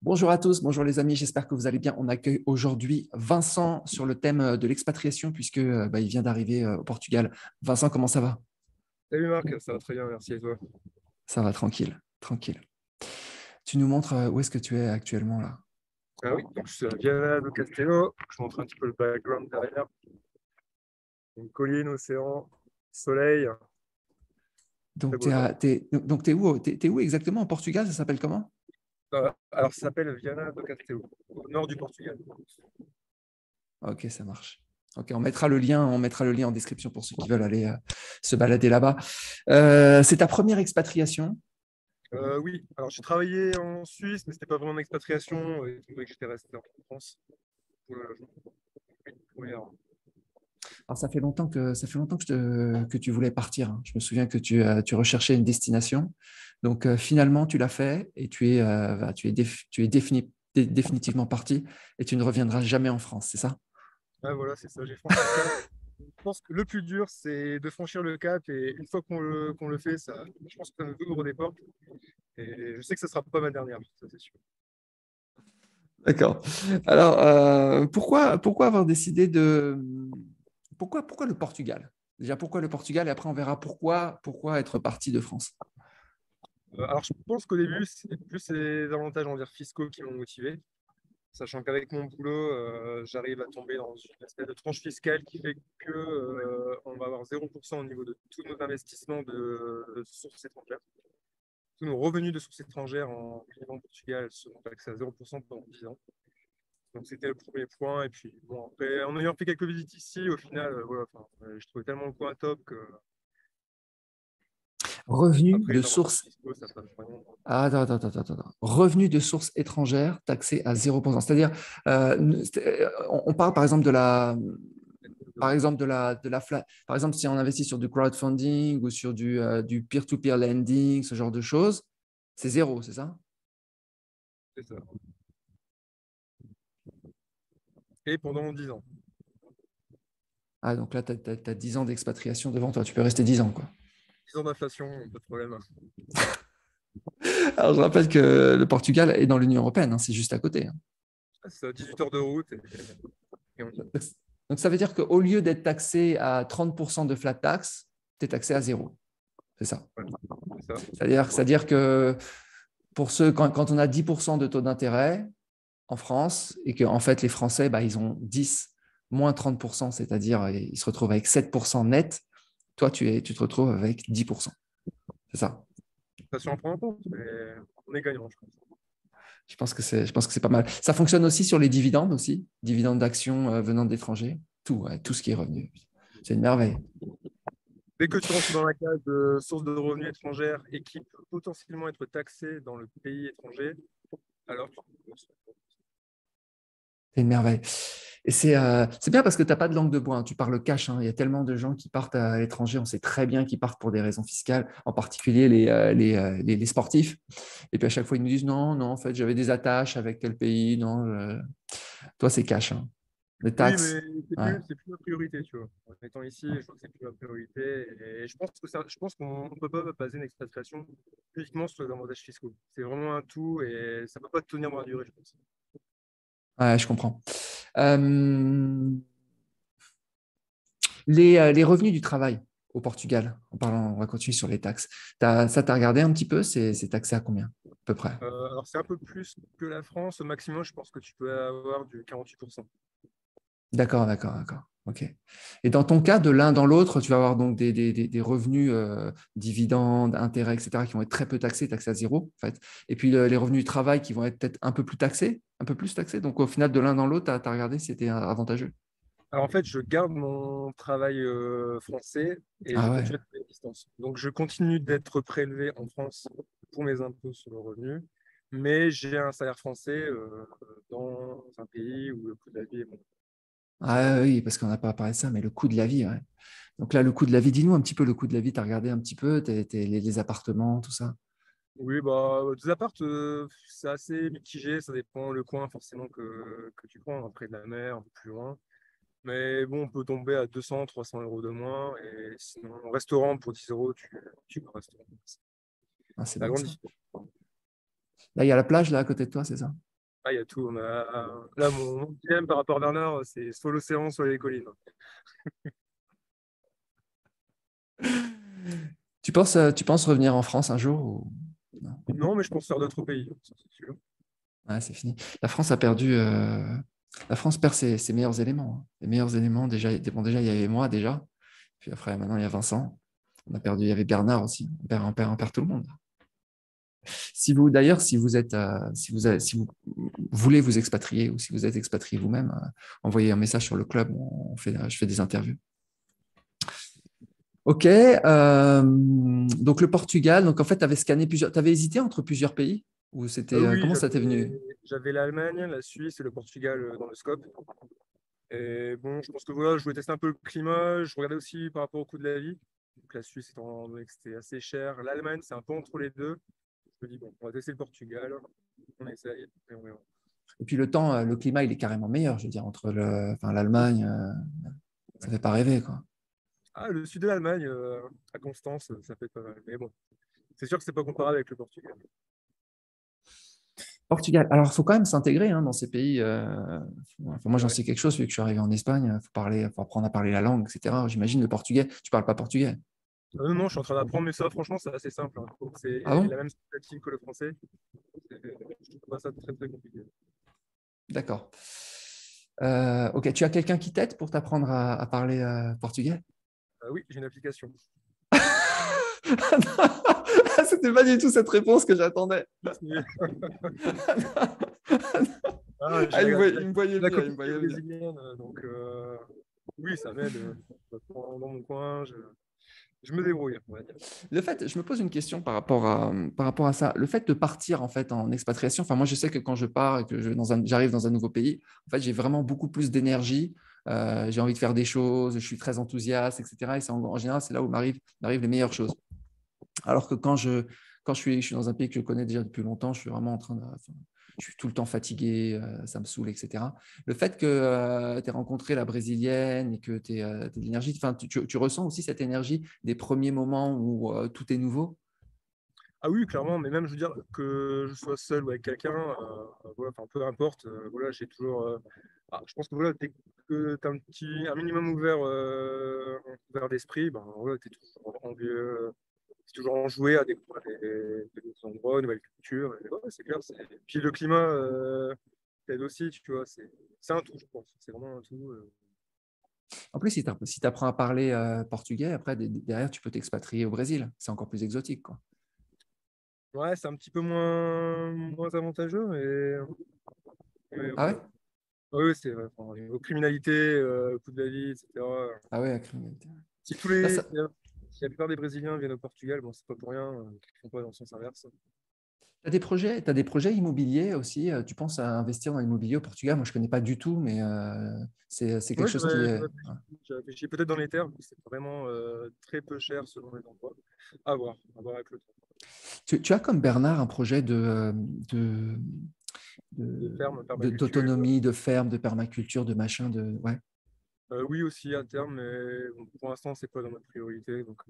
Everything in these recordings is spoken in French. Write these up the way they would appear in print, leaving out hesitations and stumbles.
Bonjour à tous, bonjour les amis, j'espère que vous allez bien. On accueille aujourd'hui Vincent sur le thème de l'expatriation puisque il vient d'arriver au Portugal. Vincent, comment ça va? Salut Marc, ça va très bien, merci et toi? Ça va tranquille, tranquille. Tu nous montres où est-ce que tu es actuellement là? Ah oui, donc je suis à Viana do Castelo, je montre un petit peu le background derrière. Une colline, océan, soleil, très Donc, beau temps. t'es où, t'es où exactement au Portugal? Ça s'appelle comment? Alors ça s'appelle Viana do Castelo, au nord du Portugal. Ok, ça marche. Ok, on mettra le lien en description pour ceux qui veulent aller se balader là-bas. C'est ta première expatriation? Oui, alors j'ai travaillé en Suisse, mais c'était pas vraiment une expatriation, étant donné que j'étais resté en France pour le logement. Oui, première. Alors, ça fait longtemps que tu voulais partir, hein. Je me souviens que tu recherchais une destination. Donc, finalement, tu l'as fait et tu es définitivement parti et tu ne reviendras jamais en France, c'est ça? Ah voilà, c'est ça, j'ai franchi le cap. Je pense que le plus dur, c'est de franchir le cap, et une fois qu'on le fait, ça, je pense que ça nous ouvre des portes. Et je sais que ce sera pas ma dernière, ça c'est sûr. D'accord. Alors, pourquoi avoir décidé de... Pourquoi le Portugal? Déjà, pourquoi le Portugal et après on verra pourquoi être parti de France. Alors je pense qu'au début, c'est plus les avantages, on va dire, fiscaux qui m'ont motivé, sachant qu'avec mon boulot, j'arrive à tomber dans une espèce de tranche fiscale qui fait que on va avoir 0% au niveau de tous nos investissements de sources étrangères. Tous nos revenus de sources étrangères en vivant au Portugal seront taxés à 0% pendant 10 ans. Donc c'était le premier point. Et puis bon, après, en ayant fait quelques visites ici, au final, voilà, enfin, je trouvais tellement le coin top que Revenus après de les avantages source fiscaux, ça passe vraiment. Ah, attends. Revenus de sources étrangères taxés à 0%. C'est-à-dire, on parle par exemple par exemple, si on investit sur du crowdfunding ou sur du peer-to-peer lending, ce genre de choses, c'est zéro, c'est ça? C'est ça. Et pendant 10 ans. Ah, donc là, tu as 10 ans d'expatriation devant toi. Tu peux rester 10 ans, quoi. 10 ans d'inflation, pas de problème. Alors, je rappelle que le Portugal est dans l'Union européenne, hein, c'est juste à côté, hein. C'est 18 heures de route et on y est. Donc, ça veut dire qu'au lieu d'être taxé à 30% de flat tax, tu es taxé à zéro. C'est ça. Voilà, c'est ça. C'est-à-dire que pour ceux, quand on a 10% de taux d'intérêt en France et qu'en fait, les Français, ils ont 10 moins 30%, c'est-à-dire ils se retrouvent avec 7% net, toi, tu te retrouves avec 10%. C'est ça. Inflation en prend en compte, mais on est gagnant, je pense. Je pense que c'est pas mal. Ça fonctionne aussi sur les dividendes aussi, dividendes d'actions venant d'étrangers, tout, ouais, tout ce qui est revenu. C'est une merveille. Dès que tu rentres dans la case de source de revenus étrangères et qui peut potentiellement être taxé dans le pays étranger, alors tu C'est une merveille. Et c'est bien parce que tu n'as pas de langue de bois, hein. Tu parles cash, hein. Il y a tellement de gens qui partent à l'étranger. On sait très bien qu'ils partent pour des raisons fiscales, en particulier les sportifs. Et puis à chaque fois, ils nous disent non, non, en fait, j'avais des attaches avec tel pays. Non, toi, c'est cash, hein. Les Oui, taxes, mais ouais. c'est plus ma priorité, tu vois. En étant ici, je crois que c'est plus ma priorité. Et je pense que je pense qu'on ne peut pas baser une expatriation uniquement sur les avantages fiscaux. C'est vraiment un tout et ça ne peut pas tenir dans la durée, je pense. Ouais, je comprends. Euh, les revenus du travail au Portugal, on va continuer sur les taxes. Ça, tu as regardé un petit peu, c'est taxé à combien, à peu près? Alors, c'est un peu plus que la France. Au maximum, je pense que tu peux avoir du 48%. D'accord. OK. Et dans ton cas, de l'un dans l'autre, tu vas avoir donc des revenus, dividendes, intérêts, etc., qui vont être très peu taxés à zéro, en fait. Et puis les revenus du travail qui vont être peut-être un peu plus taxés, un peu plus taxés. Donc au final, de l'un dans l'autre, tu as regardé si c'était avantageux. Alors, en fait, je garde mon travail français et je Ah ouais. continue à travailler à distance. Donc, je continue d'être prélevé en France pour mes impôts sur le revenu, mais j'ai un salaire français dans un pays où le coût de la vie est bon. Ah oui, parce qu'on n'a pas parlé de ça, mais le coût de la vie, ouais. Donc là, le coût de la vie, dis-nous un petit peu le coût de la vie. Tu as regardé un petit peu les appartements, tout ça. Oui, bah, des apparts, c'est assez mitigé. Ça dépend le coin forcément que tu prends, près de la mer, un peu plus loin. Mais bon, on peut tomber à 200, 300 euros de moins. Et sinon, au restaurant, pour 10 euros, tu peux restaurant. Ah, c'est La bon grande ça. différence. Là, il y a la plage, là, à côté de toi, c'est ça? Ah, il y a tout. Là, mon dilemme par rapport à Bernard, c'est soit l'océan, soit les collines. Tu penses revenir en France un jour ou... Non. Non, mais je pense faire d'autres pays, ça, c'est sûr. Ouais, c'est fini. La France a perdu. La France perd ses meilleurs éléments, hein. Les meilleurs éléments, déjà, bon, déjà, il y avait moi, déjà. Puis après, maintenant, il y a Vincent. On a perdu, il y avait Bernard aussi. On perd tout le monde. Si vous, d'ailleurs, si vous êtes, si vous voulez vous expatrier ou si vous êtes expatrié vous-même, envoyez un message sur le club. Je fais des interviews. Ok. Donc le Portugal. Donc en fait, tu avais scanné plusieurs. Tu avais hésité entre plusieurs pays ou c'était Oui, comment ça t'est venu? j'avais l'Allemagne, la Suisse et le Portugal dans le scope. Et bon, je pense que voilà, je voulais tester un peu le climat. Je regardais aussi par rapport au coût de la vie. Donc la Suisse étant donné que c'était assez cher. L'Allemagne, c'est un peu entre les deux. Je me dis, bon, on va tester le Portugal. On essaye et on verra. Et puis le temps, le climat, il est carrément meilleur. Je veux dire, entre enfin, l'Allemagne, ça fait pas rêver, quoi. Ah, le sud de l'Allemagne, à Constance, ça fait pas mal. Mais bon, c'est sûr que c'est pas comparable avec le Portugal. Portugal. Alors, il faut quand même s'intégrer hein, dans ces pays. Enfin, moi, j'en Ouais. sais quelque chose vu que je suis arrivé en Espagne. Faut apprendre à parler la langue, etc. J'imagine le portugais. Tu parles pas portugais. Non, non, je suis en train d'apprendre, mais ça, franchement, c'est assez simple, hein. C'est Ah bon? la même tentative que le français. Je trouve pas ça très, très compliqué. D'accord. Ok. Tu as quelqu'un qui t'aide pour t'apprendre à parler portugais? Oui, j'ai une application. C'était pas du tout cette réponse que j'attendais. Ah, Ah, il me voyait la venir, il copine me qui est voyait venir. brésilienne, donc oui, ça m'aide. Dans mon coin, je me débrouille, on va dire. Le fait, je me pose une question par rapport à ça. Le fait de partir en fait en expatriation, enfin moi je sais que quand je pars et que j'arrive dans un nouveau pays, en fait j'ai vraiment beaucoup plus d'énergie. J'ai envie de faire des choses, je suis très enthousiaste, etc. Et en général, c'est là où m'arrivent les meilleures choses. Alors que quand je suis dans un pays que je connais déjà depuis longtemps, je suis vraiment en train de, enfin, je suis tout le temps fatigué, ça me saoule, etc. Le fait que tu aies rencontré la brésilienne et que tu aies, de l'énergie, enfin, tu ressens aussi cette énergie des premiers moments où tout est nouveau. Ah oui, clairement, mais même, je veux dire, que je sois seul ou avec quelqu'un, voilà, enfin, peu importe, voilà, j'ai toujours. Je pense que voilà, dès que tu as un minimum ouvert d'esprit, ben, voilà, tu es toujours envieux, t'es toujours enjoué à découvrir des nouveaux endroits, une nouvelle culture. Et ouais, c'est clair. Puis le climat t'aide aussi, tu vois, c'est un tout, je pense. C'est vraiment un tout. En plus, si tu apprends à parler portugais, après, derrière, tu peux t'expatrier au Brésil. C'est encore plus exotique, quoi. Ouais, c'est un petit peu moins avantageux, mais Ah voilà. ouais? Oui, c'est vrai. Enfin, niveau criminalité, coût de la vie, etc. Ah ouais, la criminalité. Si Là, ça, si la plupart des Brésiliens viennent au Portugal, bon, c'est pas pour rien qu'ils ne font pas dans le sens inverse. t'as des projets immobiliers aussi. Tu penses à investir dans l'immobilier au Portugal? Moi, je ne connais pas du tout, mais c'est quelque Oui, chose qui est. j'ai réfléchi peut-être dans les termes, c'est vraiment très peu cher selon les endroits. À voir avec le temps. Tu as comme Bernard un projet De ferme, permaculture. d'autonomie, de ferme, de permaculture, de machin, de. Ouais. Oui, aussi à terme, mais bon, pour l'instant, c'est pas dans ma priorité, donc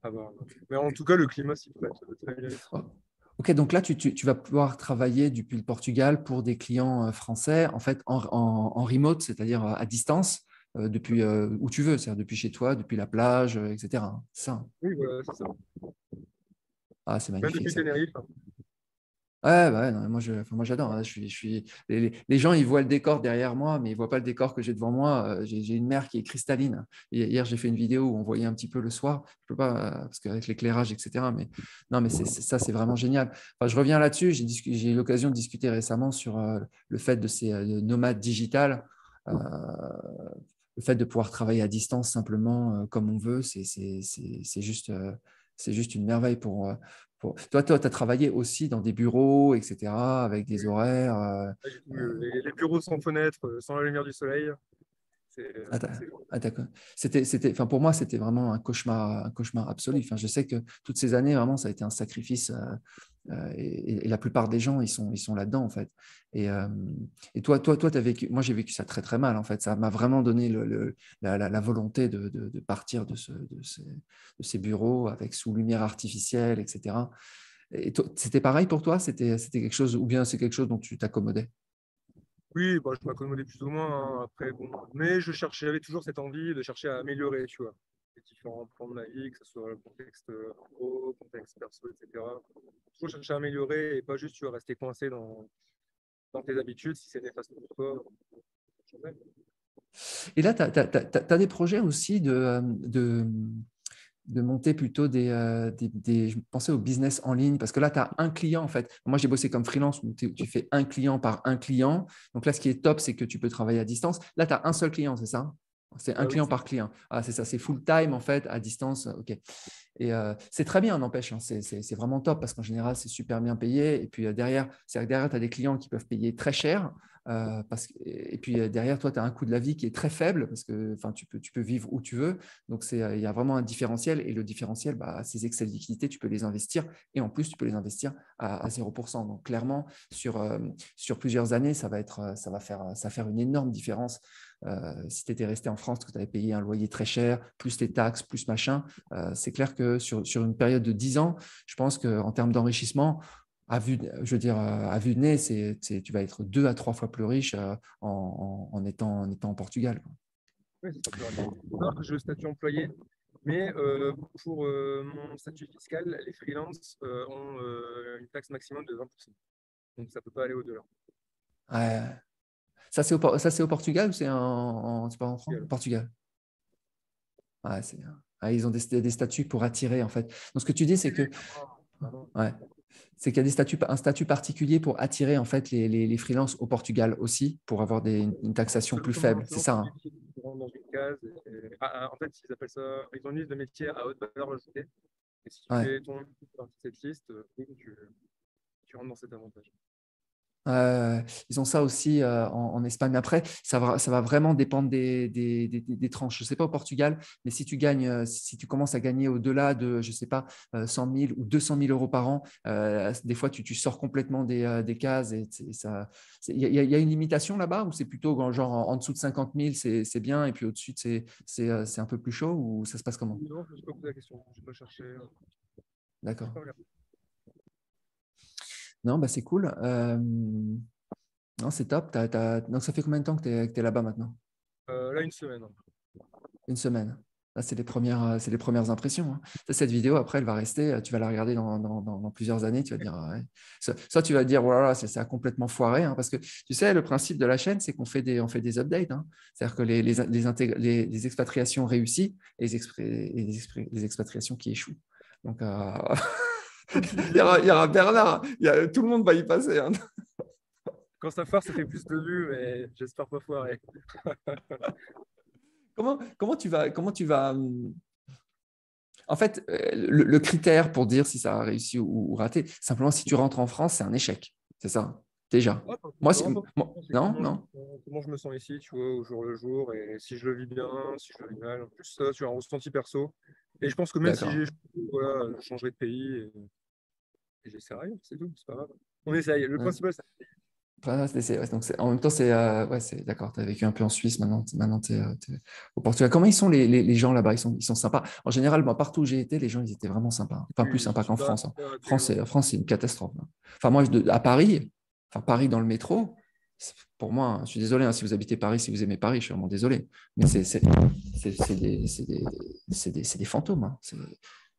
à voir. Mais en tout cas, le climat s'y prête très bien ici. Oh. Ok, donc là, tu vas pouvoir travailler depuis le Portugal pour des clients français, en fait, en remote, c'est-à-dire à distance, depuis où tu veux, c'est-à-dire depuis chez toi, depuis la plage, etc. C'est ça, hein. Oui, voilà, c'est ça. Ah, c'est Même magnifique depuis ça. Tenerife, hein. Ouais, bah ouais, non, mais moi j'adore, hein. Les gens, ils voient le décor derrière moi, mais ils voient pas le décor que j'ai devant moi. J'ai une mer qui est cristalline. Et hier, j'ai fait une vidéo où on voyait un petit peu le soir. Je peux pas, parce qu'avec l'éclairage, etc. Mais non, mais ça, c'est vraiment génial. Enfin, je reviens là-dessus. J'ai eu l'occasion de discuter récemment sur le fait de ces nomades digitales. Euh, le fait de pouvoir travailler à distance simplement comme on veut, c'est juste une merveille Toi, tu as travaillé aussi dans des bureaux, etc., avec des horaires. Là, les bureaux sans fenêtre, sans la lumière du soleil, Ah, c'est fou. d'accord. Enfin, pour moi, c'était vraiment un cauchemar absolu. Enfin, je sais que toutes ces années, vraiment, ça a été un sacrifice. Et la plupart des gens, ils sont là-dedans, en fait. Et, euh, et t'as vécu. Moi, j'ai vécu ça très, très mal, en fait. Ça m'a vraiment donné la volonté de partir de ces bureaux avec sous lumière artificielle, etc. Et c'était pareil pour toi? C'était quelque chose, ou bien c'est quelque chose dont tu t'accommodais? Oui, bah, je m'accommodais plus ou moins, hein, après, bon. Mais j'avais toujours cette envie de chercher à améliorer, tu vois, les différents plans de ma vie, que ce soit le contexte pro, contexte perso, etc. Toujours chercher à améliorer et pas juste, tu vois, rester coincé dans tes habitudes. Si c'est néfaste pour toi, changer. Et là, tu as des projets aussi de monter plutôt je pensais au business en ligne, parce que là, tu as un client en fait. Moi, j'ai bossé comme freelance où tu fais un client par un client. Donc là, ce qui est top, c'est que tu peux travailler à distance. Là, tu as un seul client, c'est ça? C'est un Oui, client par client. Ah, c'est ça, c'est full time en fait, à distance. OK. Et c'est très bien, n'empêche, hein, c'est vraiment top parce qu'en général, c'est super bien payé. Et puis derrière, c'est que derrière, tu as des clients qui peuvent payer très cher. Et puis derrière, toi, tu as un coût de la vie qui est très faible parce que tu peux vivre où tu veux. Donc, il y a vraiment un différentiel. Et le différentiel, bah, ces excès de liquidité, tu peux les investir. Et en plus, tu peux les investir à 0%. Donc, clairement, sur plusieurs années, ça va faire une énorme différence. Si tu étais resté en France, que tu avais payé un loyer très cher, plus tes taxes, plus machin, c'est clair que sur une période de 10 ans, je pense qu'en termes d'enrichissement, je veux dire, à vue de nez, tu vas être 2 à 3 fois plus riche en étant au Portugal, quoi. oui, c'est ça plus rapide. Alors, j'ai le statut employé, mais pour mon statut fiscal, les freelances ont une taxe maximum de 20%. Donc, ça ne peut pas aller au-delà. Ouais. Ça, c'est au Portugal ou c'est pas en France? Au Portugal. Ouais, ils ont des statuts pour attirer, en fait. Donc, ce que tu dis, c'est que ouais, c'est qu'il y a un statut particulier pour attirer en fait les freelances au Portugal aussi, pour avoir une taxation plus Absolument, faible. C'est sinon ça, c'est hein? difficile de rentrer dans une case. En fait, ils appellent ça, ils ont une liste de métiers à haute valeur ajoutée. Et si tu Ouais. fais ton partie de cette liste, boum, tu rentres dans cet avantage. Ils ont ça aussi en Espagne. Après, ça va vraiment dépendre des tranches. Je ne sais pas au Portugal, mais si tu commences à gagner au-delà de, je ne sais pas, 100 000 ou 200 000 euros par an, des fois, tu sors complètement des cases. Il y a une limitation là-bas ou c'est plutôt genre en dessous de 50 000, c'est bien, et puis au-dessus, c'est un peu plus chaud, ou ça se passe comment? Non, je ne me suis pas posé la question. Je n'ai pas cherché. J'ai D'accord. pas regardé. Non, bah, c'est cool. Non, c'est top. Donc, ça fait combien de temps que tu es là-bas maintenant? Là, une semaine, hein. Une semaine. Là, c'est les premières impressions, hein. Cette vidéo, après, elle va rester. Tu vas la regarder dans plusieurs années. Tu vas te dire, ah ouais. Soit tu vas te dire, voilà, ça a complètement foiré, hein, parce que tu sais, le principe de la chaîne, c'est on fait des updates, hein. C'est-à-dire que les expatriations réussies et les expatriations qui échouent. Donc, Comme tu il y disais, aura, il y aura Bernard, tout le monde va y passer, hein. quand ça foire, ça fait plus de vues, mais j'espère pas foirer. Comment tu vas en fait, le critère pour dire si ça a réussi ou raté, simplement si tu rentres en France, c'est un échec. C'est ça, déjà. Ouais, Moi, c'est vraiment pas c'est non, non, comment je me sens ici, tu vois, au jour le jour, et si je le vis bien, si je le vis mal. En plus, ça, tu as un ressenti perso. Et je pense que même si d'accord. j'ai échoué, voilà, je changerai de pays et j'essaierai, c'est tout, c'est pas grave. On essaye. Le Ouais. principal, c'est Enfin, ouais, donc en même temps, ouais, c'est d'accord. Tu as vécu un peu en Suisse, maintenant tu es, au Portugal. Comment ils sont les gens là-bas? Ils sont sympas. En général, moi, partout où j'ai été, les gens, ils étaient vraiment sympas. Enfin, plus oui, ils sont sympas qu'en super France, hein. accueillants. France, c'est une catastrophe, hein. Enfin, moi, à Paris, enfin, Paris dans le métro, pour moi, hein, je suis désolé, hein, si vous habitez Paris, si vous aimez Paris, je suis vraiment désolé. Mais c'est des fantômes, hein.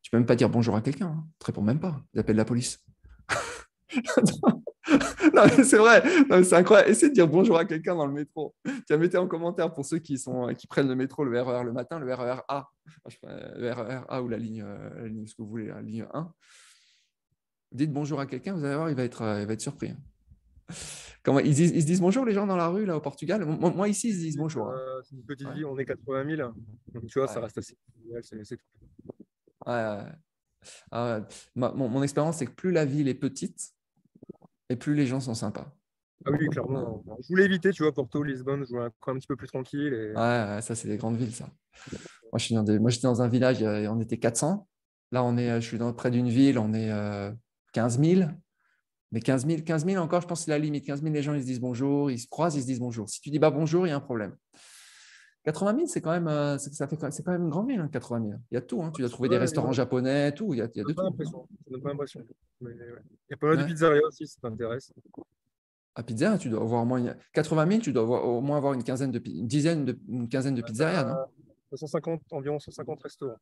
Tu peux même pas dire bonjour à quelqu'un, hein. Tu réponds même pas. Ils appellent la police. Non, mais c'est vrai. Non, mais c'est incroyable. Essaye de dire bonjour à quelqu'un dans le métro. Tiens, mettez en commentaire pour ceux qui prennent le métro, le RER le matin, le RER A. Le RER A ou la ligne, ce que vous voulez, la ligne 1. Dites bonjour à quelqu'un, vous allez voir, il va être surpris. Ils se disent bonjour les gens dans la rue là au Portugal. Moi ici, ils se disent bonjour, hein. C'est une petite Ouais. ville, on est 80 000. Donc, tu vois, ça Ouais. reste assez idéal, c'est tout. Ouais, ouais. Ah ouais. Mon expérience, c'est que plus la ville est petite et plus les gens sont sympas. Ah oui, Ouais, clairement. Je voulais éviter, tu vois, Porto, Lisbonne, je voulais un coin un petit peu plus tranquille. Et ouais, ouais, ça, c'est des grandes villes, ça. Moi, j'étais dans un village, on était 400. Là, je suis près d'une ville, on est 15 000. Mais 15 000 encore, je pense que c'est la limite. 15 000, les gens, ils se disent bonjour, ils se croisent, ils se disent bonjour. Si tu dis pas bonjour, il y a un problème. 80 000, c'est quand même, c'est quand même une grande ville, hein, 80 000. Il y a de tout, hein. Tu dois trouver des Ouais, restaurants japonais, tout. Il y a ça de donne pas tout. l'impression. Ça donne pas l'impression. Mais, ouais. Il y a pas mal de Ouais. pizzerias aussi, si ça t'intéresse. À pizza, tu dois avoir au moins 80 000, tu dois au moins avoir une quinzaine de pizzerias, non? 150, environ 150 restaurants.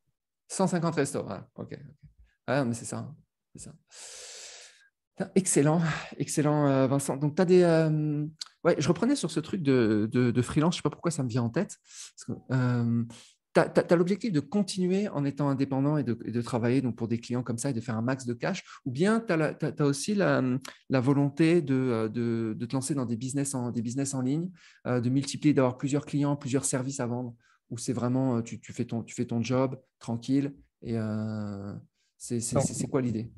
150 restos. Voilà. OK. Ah, mais c'est ça, hein. C'est ça. Excellent, excellent, Vincent. Donc, tu as des. Ouais, je reprenais sur ce truc de freelance. Je ne sais pas pourquoi ça me vient en tête. Tu as l'objectif de continuer en étant indépendant et de travailler donc, pour des clients comme ça et de faire un max de cash, ou bien tu as aussi la volonté de te lancer dans des business en ligne, de multiplier, d'avoir plusieurs clients, plusieurs services à vendre, où c'est vraiment, tu fais ton job tranquille et c'est quoi l'idée?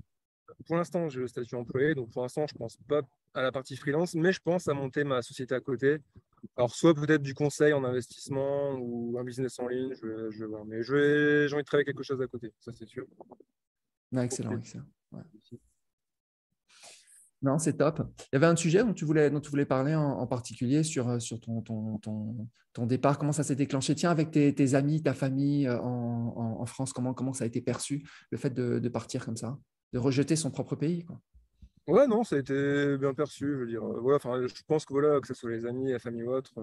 Pour l'instant, j'ai le statut employé, donc pour l'instant, je pense pas à la partie freelance, mais je pense à monter ma société à côté. Alors, soit peut-être du conseil en investissement ou un business en ligne, je vais voir. Mais j'ai envie de travailler quelque chose à côté, ça c'est sûr. Ah, excellent, Profiter excellent. Ouais. aussi. Non, c'est top. Il y avait un sujet dont tu voulais parler en particulier sur ton départ. Comment ça s'est déclenché? Tiens, avec tes amis, ta famille en France, comment ça a été perçu, le fait de partir comme ça, de rejeter son propre pays, quoi. Ouais, non, ça a été bien perçu. Je veux dire, voilà, enfin, je pense que voilà, que ce soit les amis, la famille ou autre,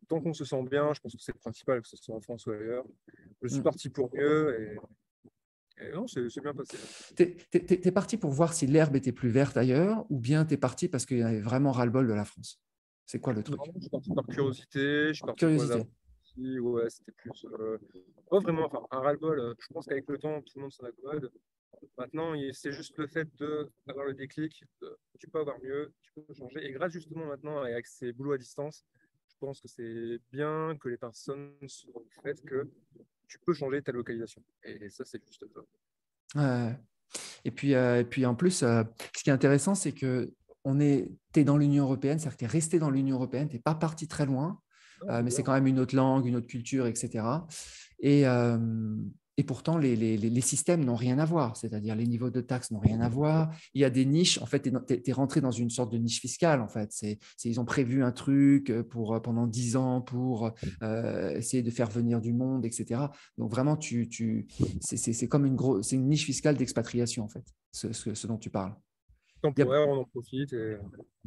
tant qu'on se sent bien, je pense que c'est le principal, que ce soit en France ou ailleurs. Je suis Mm. parti pour mieux et non, c'est bien passé. T'es parti pour voir si l'herbe était plus verte ailleurs, ou bien t'es parti parce qu'il y avait vraiment ras-le-bol de la France? C'est quoi le Non, truc? je suis parti par curiosité, je suis parti pour les Curiosité. apprendre aussi. Ouais, c'était plus. Pas vraiment, enfin, un ras-le-bol. Je pense qu'avec le temps, tout le monde s'en accommode. Maintenant, c'est juste le fait d'avoir le déclic. Tu peux avoir mieux, tu peux changer. Et grâce justement maintenant, avec ces boulots à distance, je pense que c'est bien que les personnes soient au fait que tu peux changer ta localisation. Et ça, c'est juste top. Ouais. Et puis en plus, ce qui est intéressant, c'est que tu es dans l'Union européenne, c'est-à-dire que tu es resté dans l'Union européenne, tu n'es pas parti très loin, Non, c'est mais c'est bien. quand même une autre langue, une autre culture, etc. Et, euh, et pourtant, les systèmes n'ont rien à voir, c'est-à-dire les niveaux de taxes n'ont rien à voir. Il y a des niches, en fait, tu es rentré dans une sorte de niche fiscale, en fait. Ils ont prévu un truc pendant 10 ans pour essayer de faire venir du monde, etc. Donc vraiment, c'est comme c'est une niche fiscale d'expatriation, en fait, ce dont tu parles. Il y a- Temporaire, on en profite. Et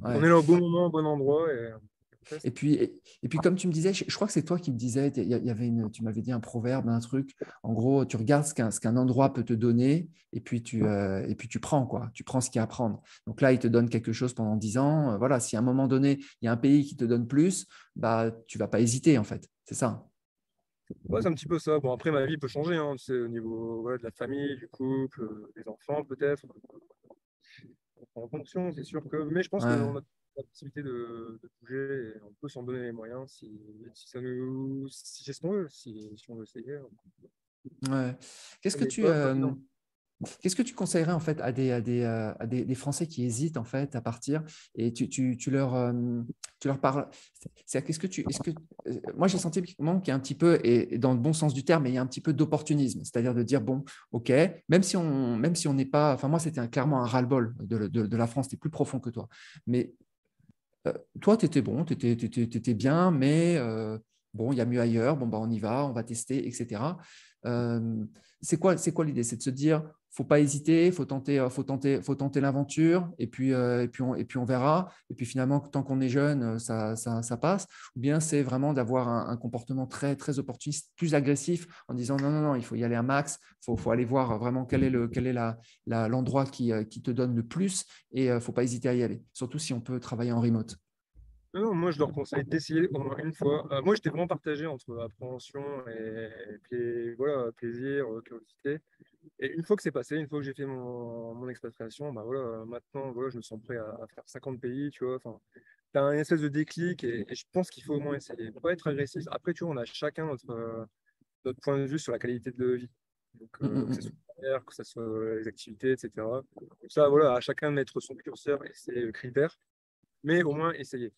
on ouais. est là au bon moment, au bon endroit. Et après, Et puis, comme tu me disais, je crois que c'est toi qui me disais, il y avait tu m'avais dit un proverbe, un truc. En gros, tu regardes ce qu'un endroit peut te donner et puis tu prends, quoi. Tu prends ce qu'il y a à prendre. Donc là, il te donne quelque chose pendant 10 ans. Voilà, si à un moment donné, il y a un pays qui te donne plus, bah, tu vas pas hésiter, en fait. C'est ça. ouais, c'est un petit peu ça. Bon, après, ma vie peut changer, hein, tu sais, au niveau voilà, de la famille, du couple, des enfants, peut-être. En fonction, c'est sûr que. Mais je pense Ouais. qu'on a la possibilité de bouger et on peut s'en donner les moyens si ça nous. Si c'est ce qu'on veut, si on veut essayer. Ouais. Qu'est-ce On que n'est tu, pas évident. Qu'est-ce que tu conseillerais en fait à des Français qui hésitent en fait à partir et tu leur parles. Moi j'ai senti qu'il y a un petit peu et dans le bon sens du terme, mais il y a un petit peu d'opportunisme, c'est-à-dire de dire bon, ok, même si on n'est pas, enfin moi c'était clairement un ras-le-bol de la France, c'était plus profond que toi, mais toi tu étais bon, tu étais bien, mais bon il y a mieux ailleurs, bon bah on y va, on va tester, etc. Euh, c'est quoi l'idée? C'est de se dire, faut pas hésiter, faut tenter l'aventure, et puis on verra. Et puis finalement, tant qu'on est jeune, ça passe. Ou bien c'est vraiment d'avoir un comportement très, très opportuniste, plus agressif, en disant non, non, non, il faut y aller à max, faut aller voir vraiment quel est l'endroit qui te donne le plus, et faut pas hésiter à y aller. Surtout si on peut travailler en remote. Non, non, moi, je leur conseille d'essayer au moins une fois. Moi, j'étais vraiment partagé entre appréhension et voilà, plaisir, curiosité. Et une fois que c'est passé, une fois que j'ai fait mon expatriation, bah voilà, maintenant, voilà, je me sens prêt à faire 50 pays, tu vois. Enfin, tu as un espèce de déclic et je pense qu'il faut au moins essayer. Faut pas être agressif. Après, tu vois, on a chacun notre point de vue sur la qualité de vie. Donc, Mm, mm, que ce soit mm. le salaire, que ce soit les activités, etc. Donc ça, voilà, à chacun de mettre son curseur et ses critères, mais au moins essayer.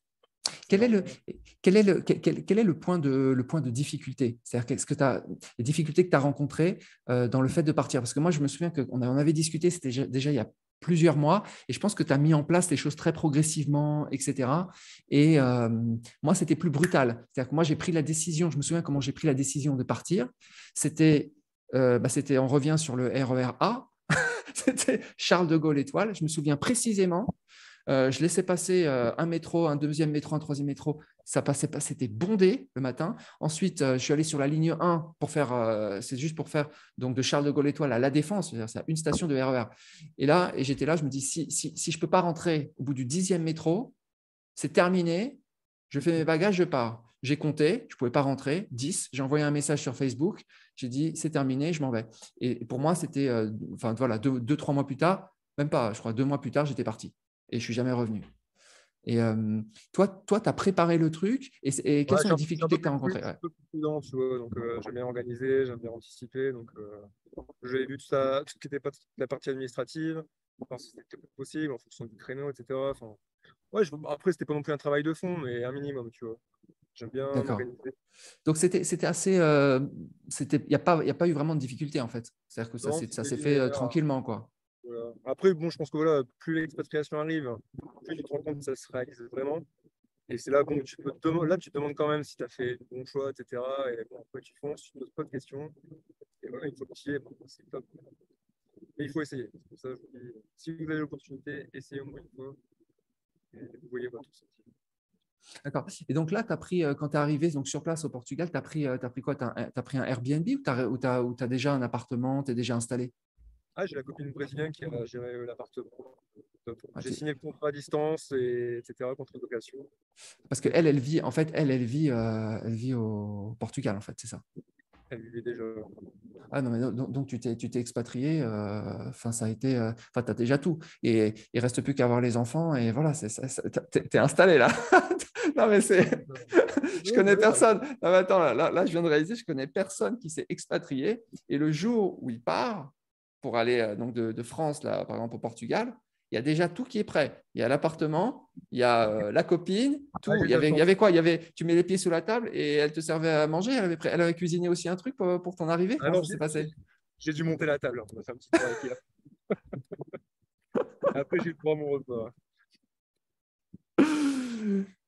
C'est Quel est le, vraiment. quel est le point de difficulté? C'est-à-dire, qu'est-ce que les difficultés que tu as rencontrées dans le fait de partir? Parce que moi, je me souviens qu'on avait discuté, c'était déjà il y a plusieurs mois et je pense que tu as mis en place les choses très progressivement, etc. Et moi, c'était plus brutal. C'est-à-dire que moi, j'ai pris la décision, je me souviens comment j'ai pris la décision de partir. C'était, on revient sur le RER A, c'était Charles de Gaulle Étoile. Je me souviens précisément. Je laissais passer un métro, un deuxième métro, un troisième métro. Ça passait pas, c'était bondé le matin. Ensuite, je suis allé sur la ligne 1 pour faire, c'est juste pour faire donc de Charles de Gaulle Étoile à La Défense, c'est une station de RER. Et j'étais là, je me dis, si je ne peux pas rentrer au bout du 10e métro, c'est terminé, je fais mes bagages, je pars. J'ai compté, je ne pouvais pas rentrer, 10. J'ai envoyé un message sur Facebook, j'ai dit, c'est terminé, je m'en vais. Et pour moi, c'était, voilà, 2-3 mois plus tard, même pas, je crois 2 mois plus tard, j'étais parti. Et je ne suis jamais revenu. Et toi, tu as préparé le truc et quelles Ouais, sont les difficultés que tu as je rencontrées? suis un peu plus prudent, tu vois. Donc, j'aime bien organiser, j'aime bien anticiper. Donc, j'avais vu tout ça, tout ce qui était pas la partie administrative, enfin, si c'était possible en fonction du créneau, etc. Enfin, ouais, après, c'était pas non plus un travail de fond, mais un minimum, tu vois. J'aime bien D'accord. m'organiser. Donc, c'était assez. Il n'y a pas eu vraiment de difficulté, en fait. C'est-à-dire que Non, ça c'était s'est fait linéaire. tranquillement, quoi. Voilà. Après, bon, je pense que voilà, plus l'expatriation arrive, plus tu te rends compte que ça se réalise vraiment. Et c'est là, bon, là, tu te demandes quand même si tu as fait le bon choix, etc. Et bon, après, tu fonces, tu ne te poses pas de questions. Et voilà, il faut que bon, c'est top. Mais il faut essayer. C'est pour ça, je vous dis, si vous avez l'opportunité, essayez au moins une fois. Et vous voyez votre sortie. D'accord. Et donc là, quand tu es arrivé donc, sur place au Portugal, t'as pris quoi? Tu as pris un Airbnb ou tu as déjà un appartement, tu es déjà installé? Ah, j'ai la copine brésilienne qui a géré l'appartement. Top. Ah, J'ai signé le contrat à distance, etc., contre location. parce qu'elle, elle vit, en fait, elle vit au Portugal, en fait, c'est ça. Elle vivait déjà. Ah non, mais donc tu t'es expatrié, enfin ça a été, enfin t'as déjà tout et il reste plus qu'à avoir les enfants et voilà, t'es installé là. Non mais je Ouais, connais ouais, ça personne. Non, mais attends, là, je viens de réaliser, je connais personne qui s'est expatrié et le jour où il part pour aller donc de France là, par exemple au Portugal, il y a déjà tout qui est prêt. Il y a l'appartement, il y a la copine, Ah, tout. j'ai eu de la Il y avait chance. quoi? Tu mets les pieds sous la table et elle te servait à manger. Elle avait cuisiné aussi un truc pour ton arrivée. Comment Alors, ça s'est passé? j'ai dû monter la table. On a fait un petit tour avec elle. Après, j'ai eu le droit à mon repas.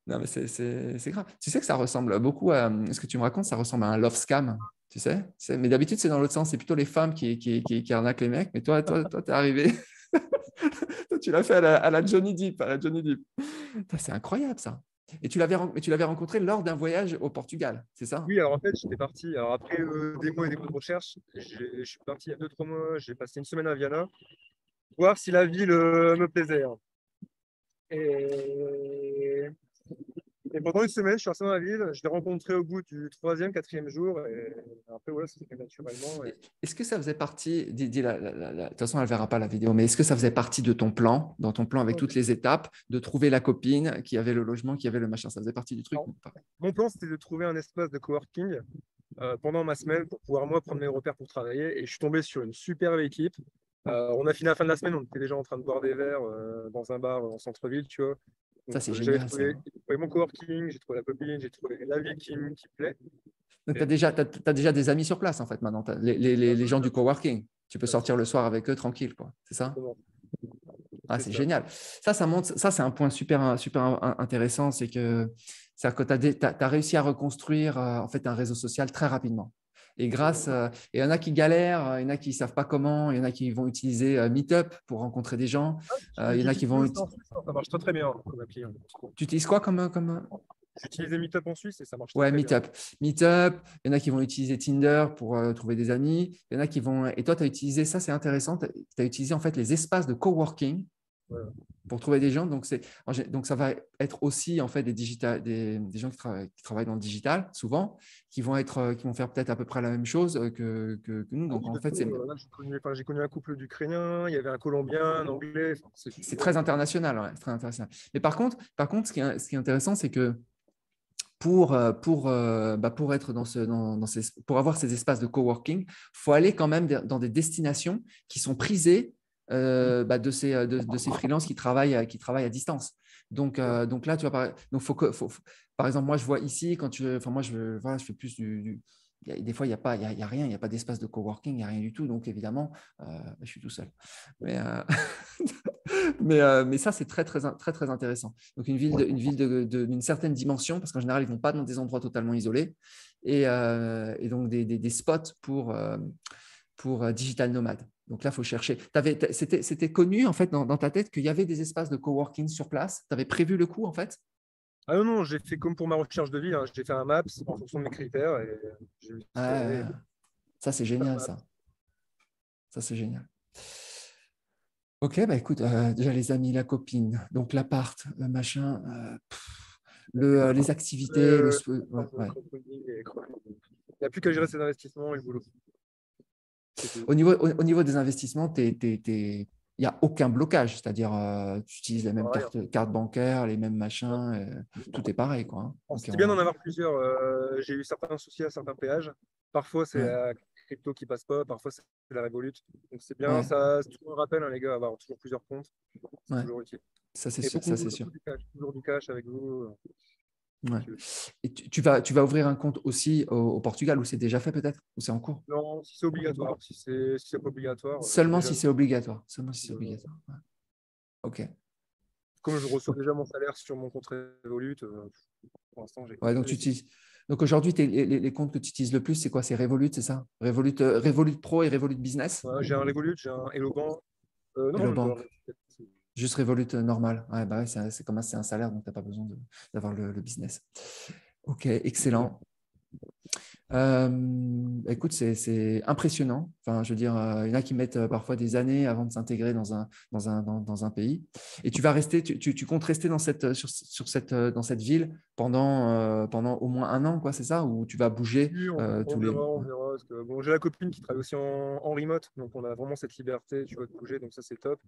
Non, mais c'est grave. Tu sais que ça ressemble beaucoup à ce que tu me racontes, ça ressemble à un love scam. Tu sais? Mais d'habitude, c'est dans l'autre sens. C'est plutôt les femmes qui arnaquent les mecs. Mais t'es arrivé. Toi, tu l'as fait à la Johnny Depp. À la Johnny Depp. Putain, c'est incroyable, ça. Et tu l'avais rencontré lors d'un voyage au Portugal, c'est ça? Oui, alors en fait, j'étais parti. Alors après des mois et des mois de recherche, je suis parti il y a 2-3 mois. J'ai passé une semaine à Viana, voir si la ville me plaisait, hein. Et... et pendant une semaine, je suis resté dans la ville. Je l'ai rencontré au bout du troisième, quatrième jour. Et après, voilà, ça s'est fait naturellement. Est-ce que ça faisait partie, de toute façon, elle ne verra pas la vidéo, mais est-ce que ça faisait partie de ton plan, dans ton plan avec toutes les étapes, de trouver la copine qui avait le logement, qui avait le machin? Ça faisait partie du truc Alors, ou pas? mon plan, c'était de trouver un espace de coworking pendant ma semaine pour pouvoir, moi, prendre mes repères pour travailler. Et je suis tombé sur une superbe équipe. On a fini à la fin de la semaine, on était déjà en train de boire des verres dans un bar en centre-ville, tu vois. Ça, Donc, c'est j'avais génial, trouvé, ça. trouvé mon coworking, j'ai trouvé la copine, j'ai trouvé la vie qui me plaît. Donc, Et, t'as déjà des amis sur place, en fait, maintenant. Les gens du coworking. Tu peux sortir le soir avec eux tranquille, quoi. C'est ça? exactement, Ah, c'est c'est ça. génial. Ça montre, ça, c'est un point super intéressant. C'est-à-dire que tu as réussi à reconstruire, en fait, un réseau social très rapidement. Et il y en a qui galèrent, il y en a qui ne savent pas comment, il y en a qui vont utiliser Meetup pour rencontrer des gens, il y en a J'ai qui utilisé vont. ça en Suisse, hein, ça marche très très bien comme appli, hein. Tu utilises quoi J'ai utilisé Meetup en Suisse et ça marche très Ouais, très bien. Meetup. Meetup, il y en a qui vont utiliser Tinder pour trouver des amis. Il y en a qui vont. Et toi, tu as utilisé, ça c'est intéressant, tu as utilisé en fait les espaces de coworking Voilà. pour trouver des gens. Donc ça va être aussi en fait des gens qui travaillent dans le digital, souvent, qui vont faire peut-être à peu près la même chose que nous. Ah Donc oui, en de fait, tout, là, j'ai connu un couple d'Ukrainiens, il y avait un Colombien, un Anglais. Enfin, c'est très international. Ouais, c'est très international. Mais par contre ce qui est intéressant, c'est que pour être pour avoir ces espaces de coworking, il faut aller quand même dans des destinations qui sont prisées de ces freelances qui travaillent à distance. Donc là, tu vois, par exemple, moi, je vois ici, enfin, moi, voilà, je fais plus des fois, il y a rien, il n'y a pas d'espace de coworking, il n'y a rien du tout. Donc, évidemment, je suis tout seul. Mais, mais ça, c'est très, très, très, très intéressant. Donc, une ville d'une certaine dimension, parce qu'en général, ils ne vont pas dans des endroits totalement isolés, et donc des spots pour digital nomade. Donc là, il faut chercher. C'était connu, en fait, dans ta tête qu'il y avait des espaces de coworking sur place. Tu avais prévu le coup, en fait? Ah non, non, j'ai fait comme pour ma recherche de ville, hein. J'ai fait un maps en fonction de mes critères et j'ai vu ce qu'il y avait. Ah, ça, c'est génial, ça. Ça, c'est génial. Ok, bah écoute, déjà les amis, la copine, donc l'appart, le machin, les activités, ouais, ouais. Il n'y a plus qu'à gérer ses investissements et le boulot. C'est tout. Au niveau des investissements, il n'y a aucun blocage, c'est-à-dire tu utilises les mêmes Rien. cartes bancaires, les mêmes machins, tout est pareil, quoi. Hein. Alors, Donc, c'était bien d'en avoir plusieurs. J'ai eu certains soucis à certains péages. Parfois, c'est ouais, la crypto qui passe pas, parfois, c'est la Revolut. Donc, c'est bien, ouais, ça, c'est toujours un rappel, hein, les gars, avoir toujours plusieurs comptes. C'est ouais, toujours utile. ça c'est Et sûr, beaucoup, ça c'est sûr. beaucoup du cash, toujours du cash avec vous. Ouais. Et tu vas ouvrir un compte aussi au Portugal, où c'est déjà fait peut-être, ou c'est en cours? Non, si c'est obligatoire. Si c'est pas obligatoire, j'ai Seulement déjà. si c'est obligatoire. Seulement si c'est obligatoire. Ouais. Ok. Comme je reçois Ok. déjà mon salaire sur mon compte Revolut, pour l'instant, j'ai Ouais, pas donc de tu nécessité. utilises. Donc aujourd'hui, les comptes que tu utilises le plus, c'est quoi? C'est Revolut, c'est ça? Revolut Pro et Revolut Business? J'ai un Revolut, j'ai un Hello Bank. Et Non, le même pas. banque? Juste Revolut normal. Ouais, bah ouais, c'est comme c'est un salaire, donc tu n'as pas besoin d'avoir le business. Ok, excellent. Écoute, c'est impressionnant. Enfin, je veux dire, il y en a qui mettent parfois des années avant de s'intégrer dans un pays. Et tu vas rester, tu comptes rester dans cette ville pendant au moins un an, quoi, c'est ça? Ou tu vas bouger Oui, on tous les. verra, on Ouais. verra. Parce que, bon, j'ai la copine qui travaille aussi en remote, donc on a vraiment cette liberté, tu vois, de bouger, donc ça c'est top.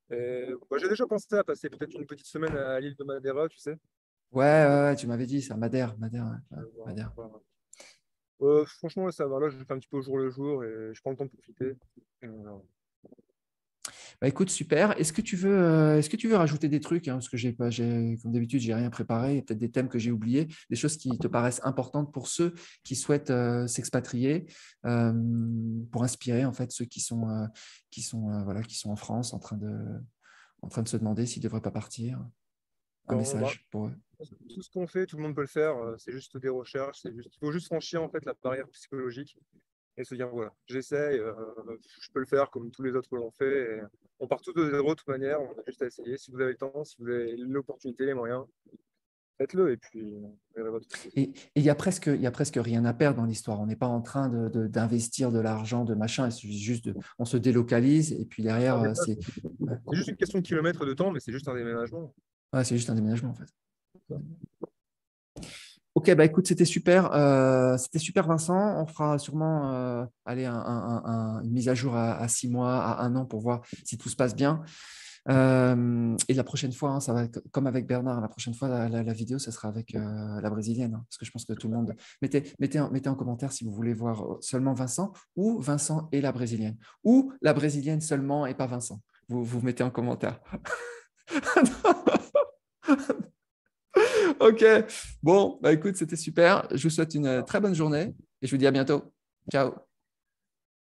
Et, bah, j'ai déjà pensé à passer peut-être une petite semaine à l'île de Madeira, tu sais. Ouais, ouais, ouais, tu m'avais dit ça, Madère, Madère, ouais, Voir- Madère. voir. Franchement, ça va. Là, je fais un petit peu au jour le jour et je prends le temps de profiter. Et on verra. Bah, écoute, super. Est-ce que tu veux rajouter des trucs, hein, parce que comme d'habitude, j'ai rien préparé. Il y a peut-être des thèmes que j'ai oubliés, des choses qui te paraissent importantes pour ceux qui souhaitent s'expatrier, euh, pour inspirer en fait ceux voilà, qui sont en France en train de se demander s'ils ne devraient pas partir. Un Bah, message pour eux. tout ce qu'on fait, tout le monde peut le faire. C'est juste des recherches. Il faut juste franchir en fait la barrière psychologique et se dire voilà, j'essaye, je peux le faire comme tous les autres l'ont fait. Et on part tous de zéro de toute manière. On a juste à essayer. Si vous avez le temps, si vous avez l'opportunité, les moyens, faites-le et puis vous verrez votre succès. Et il y a presque rien à perdre dans l'histoire. On n'est pas en train d'investir de l'argent, de machin. Il suffit juste on se délocalise et puis derrière, ouais. C'est juste une question de kilomètres de temps, mais c'est juste un déménagement. Ouais, c'est juste un déménagement en fait. Ok, bah écoute, c'était super Vincent. On fera sûrement allez, une mise à jour à 6 mois, à un an pour voir si tout se passe bien. Et la prochaine fois, hein, ça va être comme avec Bernard. La prochaine fois, la vidéo, ça sera avec la brésilienne, hein, parce que je pense que tout le monde. Mettez en commentaire si vous voulez voir seulement Vincent ou Vincent et la brésilienne, ou la brésilienne seulement et pas Vincent. Vous mettez en commentaire. Ok, bon, bah écoute, c'était super. Je vous souhaite une très bonne journée et je vous dis à bientôt. Ciao.